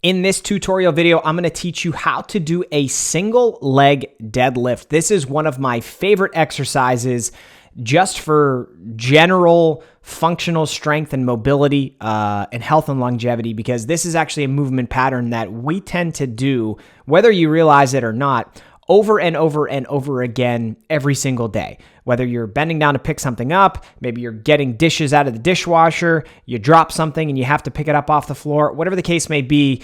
In this tutorial video, I'm going to teach you how to do a single leg deadlift. This is one of my favorite exercises just for general functional strength and mobility and health and longevity, because this is actually a movement pattern that we tend to do, whether you realize it or not, over and over and over again every single day. Whether you're bending down to pick something up, maybe you're getting dishes out of the dishwasher, you drop something and you have to pick it up off the floor, whatever the case may be,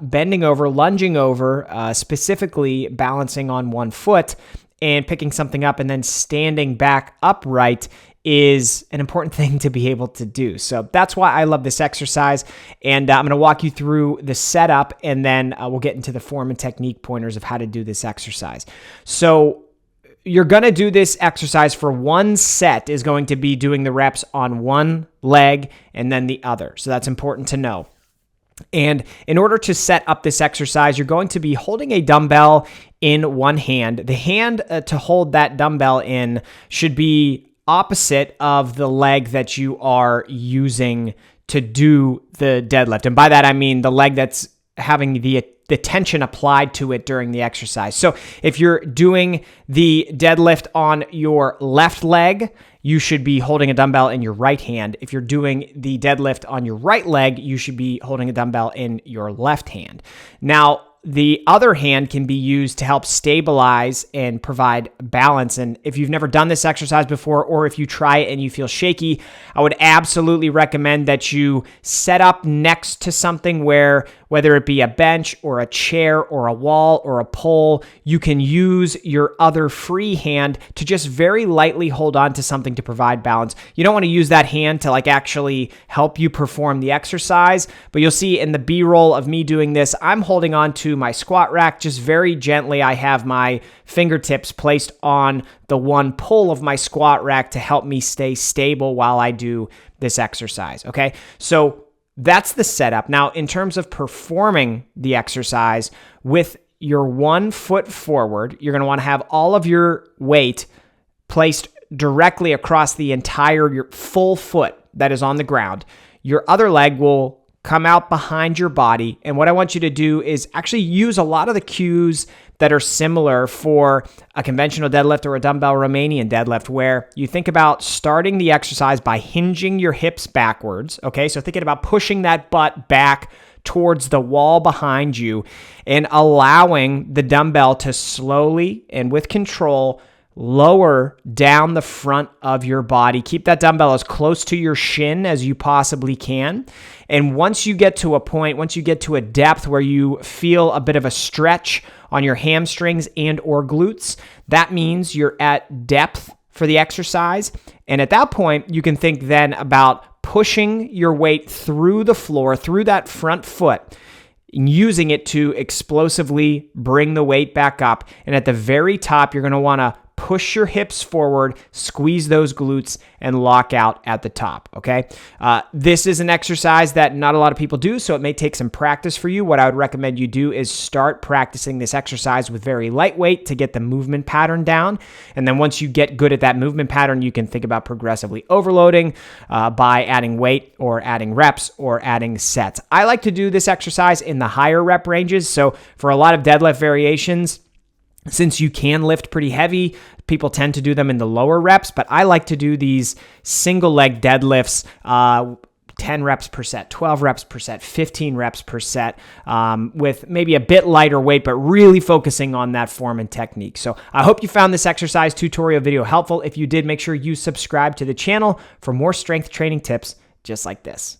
bending over, lunging over, specifically balancing on one foot and picking something up and then standing back upright is an important thing to be able to do. So that's why I love this exercise. And I'm going to walk you through the setup, and then we'll get into the form and technique pointers of how to do this exercise. So you're going to do this exercise for one set is going to be doing the reps on one leg and then the other. So that's important to know. And in order to set up this exercise, you're going to be holding a dumbbell in one hand. The hand to hold that dumbbell in should be opposite of the leg that you are using to do the deadlift. And by that, I mean the leg that's having the tension applied to it during the exercise. So if you're doing the deadlift on your left leg, you should be holding a dumbbell in your right hand. If you're doing the deadlift on your right leg, you should be holding a dumbbell in your left hand. Now, the other hand can be used to help stabilize and provide balance. And if you've never done this exercise before, or if you try it and you feel shaky, I would absolutely recommend that you set up next to something where, whether it be a bench or a chair or a wall or a pole, you can use your other free hand to just very lightly hold on to something to provide balance. You don't want to use that hand to actually help you perform the exercise, but you'll see in the B-roll of me doing this, I'm holding on to my squat rack just very gently. I have my fingertips placed on the one pull of my squat rack to help me stay stable while I do this exercise. Okay, so that's the setup. Now, in terms of performing the exercise with your 1 foot forward, you're going to want to have all of your weight placed directly across the entire, your full foot that is on the ground. Your other leg will come out behind your body. And what I want you to do is actually use a lot of the cues that are similar for a conventional deadlift or a dumbbell Romanian deadlift, where you think about starting the exercise by hinging your hips backwards. Okay, so thinking about pushing that butt back towards the wall behind you and allowing the dumbbell to slowly and with control lower down the front of your body. Keep that dumbbell as close to your shin as you possibly can. And once you get to a point, once you get to a depth where you feel a bit of a stretch on your hamstrings and or glutes, that means you're at depth for the exercise. And at that point, you can think then about pushing your weight through the floor, through that front foot, and using it to explosively bring the weight back up. And at the very top, you're going to want to push your hips forward, squeeze those glutes, and lock out at the top, okay? This is an exercise that not a lot of people do, so it may take some practice for you. What I would recommend you do is start practicing this exercise with very lightweight to get the movement pattern down. And then once you get good at that movement pattern, you can think about progressively overloading by adding weight or adding reps or adding sets. I like to do this exercise in the higher rep ranges. So for a lot of deadlift variations, since you can lift pretty heavy, people tend to do them in the lower reps, but I like to do these single leg deadlifts, 10 reps per set, 12 reps per set, 15 reps per set, with maybe a bit lighter weight, but really focusing on that form and technique. So I hope you found this exercise tutorial video helpful. If you did, make sure you subscribe to the channel for more strength training tips just like this.